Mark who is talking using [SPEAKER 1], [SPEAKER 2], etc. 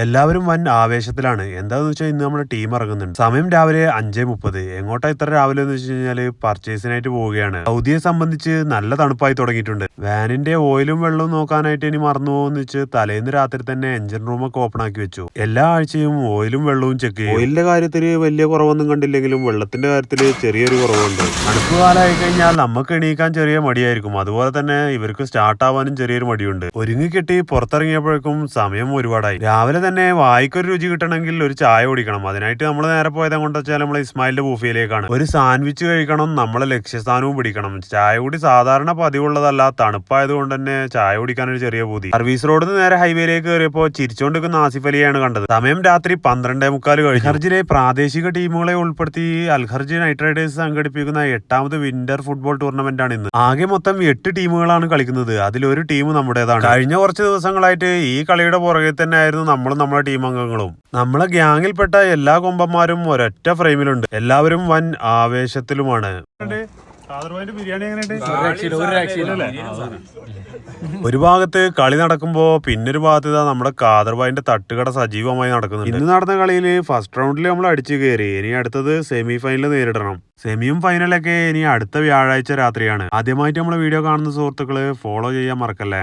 [SPEAKER 1] എല്ലാവരും വൻ ആവേശത്തിലാണ്. എന്താന്ന് വെച്ചാൽ ഇന്ന് നമ്മുടെ ടീം ഇറങ്ങുന്നുണ്ട്. സമയം രാവിലെ 5:30. എങ്ങോട്ടാ ഇത്ര രാവിലെ എന്ന് വെച്ച് കഴിഞ്ഞാല് പർച്ചേസിനായിട്ട് പോവുകയാണ്. സൗദിയെ സംബന്ധിച്ച് നല്ല തണുപ്പായി തുടങ്ങിയിട്ടുണ്ട്. വാനിന്റെ ഓയിലും വെള്ളവും നോക്കാനായിട്ട് ഇനി മറന്നു പോകുമെന്ന് വെച്ച് തലേന്ന് രാത്രി തന്നെ എഞ്ചിൻ റൂമൊക്കെ ഓപ്പൺ ആക്കി വെച്ചു. എല്ലാ ആഴ്ചയും ഓയിലും വെള്ളവും ചെക്ക് ചെയ്യും. ഓയിലിന്റെ കാര്യത്തിൽ വലിയ കുറവൊന്നും കണ്ടില്ലെങ്കിലും വെള്ളത്തിന്റെ കാര്യത്തിൽ ചെറിയൊരു കുറവുണ്ട്. തണുപ്പ് കാലമായി കഴിഞ്ഞാൽ നമുക്ക് എണീക്കാൻ ചെറിയ മടിയായിരിക്കും. അതുപോലെ തന്നെ ഇവർക്ക് സ്റ്റാർട്ട് ആവാനും ചെറിയൊരു മടിയുണ്ട്. ഒരുങ്ങിക്കെട്ടി പുറത്തിറങ്ങിയപ്പോഴേക്കും സമയം ഒരുപാടായി. രാവിലെ തന്നെ വായിക്കൊരു രുചി കിട്ടണമെങ്കിൽ ഒരു ചായ കുടിക്കണം. അതിനായിട്ട് നമ്മൾ നേരെ പോയത് കൊണ്ട് വെച്ചാൽ നമ്മൾ ഇസ്മായിലിന്റെ ബൂഫയിലേക്കാണ്. ഒരു സാൻഡ്വിച്ച് കഴിക്കണം, നമ്മളെ ലക്ഷ്യസ്ഥാനവും പിടിക്കണം. ചായ കൂടി സാധാരണ പതിവുള്ളതല്ല, തണുപ്പായതുകൊണ്ട് തന്നെ ചായ കുടിക്കാൻ ഒരു ചെറിയ പൂതി. സർവീസ് റോഡിൽ നിന്ന് നേരെ ഹൈവേയിലേക്ക് കയറിയപ്പോൾ ചിരിച്ചുകൊണ്ടിരിക്കുന്ന ആസിഫ് അലിയാണ് കണ്ടത്. സമയം രാത്രി 12:45 കഴിഞ്ഞു. അൽഹർജിലെ പ്രാദേശിക ടീമുകളെ ഉൾപ്പെടുത്തി അൽഹർജി നൈറ്റ് റൈഡേഴ്സ് സംഘടിപ്പിക്കുന്ന 8ാമത് വിന്റർ ഫുട്ബോൾ ടൂർണമെന്റ് ആണ് ഇന്ന്. ആകെ മൊത്തം 8 ടീമുകളാണ് കളിക്കുന്നത്. അതിലൊരു ടീം നമ്മുടേതാണ്. കഴിഞ്ഞ കുറച്ച് ദിവസങ്ങളായിട്ട് ഈ കളിയുടെ പുറകെ തന്നെ ആയിരുന്നു നമ്മുടെ ടീം അംഗങ്ങളും. നമ്മളെ ഗ്യാങ്ങിൽപ്പെട്ട എല്ലാ കൊമ്പന്മാരും ഒരൊറ്റ ഫ്രെയിമിലുണ്ട്. എല്ലാവരും വൻ ആവേശത്തിലുമാണ്. ഒരു ഭാഗത്ത് കളി നടക്കുമ്പോ പിന്നൊരു ഭാഗത്ത് നമ്മുടെ കാദർബായിന്റെ തട്ടുകട സജീവമായി നടക്കുന്നുണ്ട്. ഇന്ന് നടന്ന കളിയിൽ ഫസ്റ്റ് റൗണ്ടിൽ നമ്മൾ അടിച്ചു കയറി. ഇനി അടുത്തത് സെമി ഫൈനൽ നേരിടണം. സെമിയും ഫൈനലൊക്കെ ഇനി അടുത്ത വ്യാഴാഴ്ച രാത്രിയാണ്. ആദ്യമായിട്ട് നമ്മളെ വീഡിയോ കാണുന്ന സുഹൃത്തുക്കള് ഫോളോ ചെയ്യാൻ മറക്കല്ലേ.